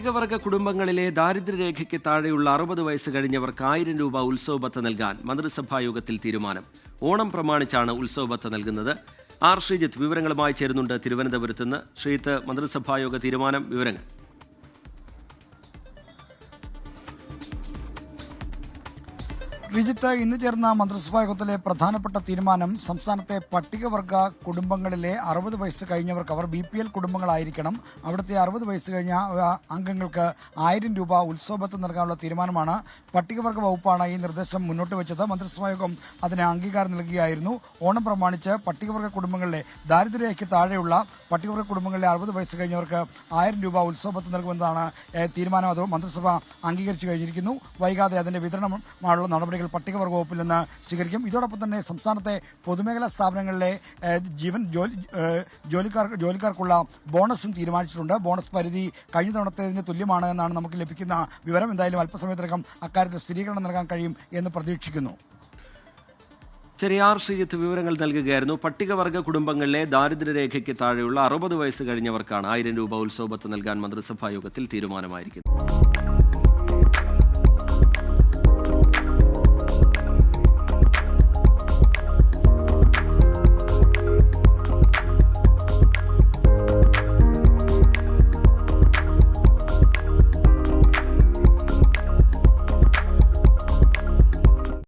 പട്ടികവർഗ കുടുംബങ്ങളിലെ ദാരിദ്ര്യരേഖയ്ക്ക് താഴെയുള്ള 60 വയസ്സ് കഴിഞ്ഞവർക്ക് 1000 രൂപ ഉത്സവ ഭത്ത നൽകാൻ മന്ത്രിസഭാ യോഗത്തിൽ തീരുമാനം. ഓണം പ്രമാണിച്ചാണ് ഉത്സവ ഭത്ത നൽകുന്നത്. ആർ ശ്രീജിത്ത് വിവരങ്ങളുമായി ചേരുന്നുണ്ട് തിരുവനന്തപുരത്ത് നിന്ന്. ശ്രീജിത്ത്, മന്ത്രിസഭാ യോഗ തീരുമാനം, വിവരങ്ങൾ. റിജിത്ത്, ഇന്ന് ചേർന്ന മന്ത്രിസഭാ യോഗത്തിലെ പ്രധാനപ്പെട്ട തീരുമാനം സംസ്ഥാനത്തെ പട്ടികവർഗ കുടുംബങ്ങളിലെ 60 വയസ്സ് കഴിഞ്ഞവർക്ക്, അവർ BPL കുടുംബങ്ങളായിരിക്കണം, അവിടുത്തെ 60 വയസ്സ് കഴിഞ്ഞ അംഗങ്ങൾക്ക് 1000 രൂപ ഉത്സവഭത്ത നൽകാനുള്ള തീരുമാനമാണ്. പട്ടികവർഗ വകുപ്പാണ് ഈ നിർദ്ദേശം മുന്നോട്ട് വെച്ചത്. മന്ത്രിസഭാ യോഗം അതിന് അംഗീകാരം നൽകുകയായിരുന്നു. ഓണം പ്രമാണിച്ച് പട്ടികവർഗ കുടുംബങ്ങളിലെ ദാരിദ്ര്യരേഖയ്ക്ക് താഴെയുള്ള പട്ടികവർഗ കുടുംബങ്ങളിലെ 60 വയസ്സ് കഴിഞ്ഞവർക്ക് 1000 രൂപ ഉത്സവഭത്ത നൽകുമെന്നതാണ് തീരുമാനം. അത് മന്ത്രിസഭ അംഗീകരിച്ചു കഴിഞ്ഞിരിക്കുന്നു. വൈകാതെ അതിന്റെ വിതരണമായുള്ള നടപടികൾ പട്ടികവർഗ വകുപ്പിൽ നിന്ന് സ്വീകരിക്കും. ഇതോടൊപ്പം തന്നെ സംസ്ഥാനത്തെ പൊതുമേഖലാ സ്ഥാപനങ്ങളിലെ ജോലിക്കാർക്കുള്ള ബോണസും തീരുമാനിച്ചിട്ടുണ്ട്. ബോണസ് പരിധി കഴിഞ്ഞ തവണത്തേതിന് തുല്യമാണ് എന്നാണ് നമുക്ക് ലഭിക്കുന്ന വിവരം. എന്തായാലും അല്പസമയത്തിനകം അക്കാര്യത്തിൽ സ്ഥിരീകരണം നൽകാൻ കഴിയും എന്ന് പ്രതീക്ഷിക്കുന്നു. ആർ ശ്രീജിത്ത് വിവരങ്ങൾ നൽകുകയായിരുന്നു. പട്ടികവർഗ കുടുംബങ്ങളിലെ ദാരിദ്ര്യരേഖയ്ക്ക് താഴെയുള്ള 60 വയസ്സ് കഴിഞ്ഞവർക്കാണ് 1000 രൂപ ഉത്സവ ഭത്ത നൽകാൻ മന്ത്രിസഭാ യോഗത്തിൽ തീരുമാനമായിരിക്കുന്നത്.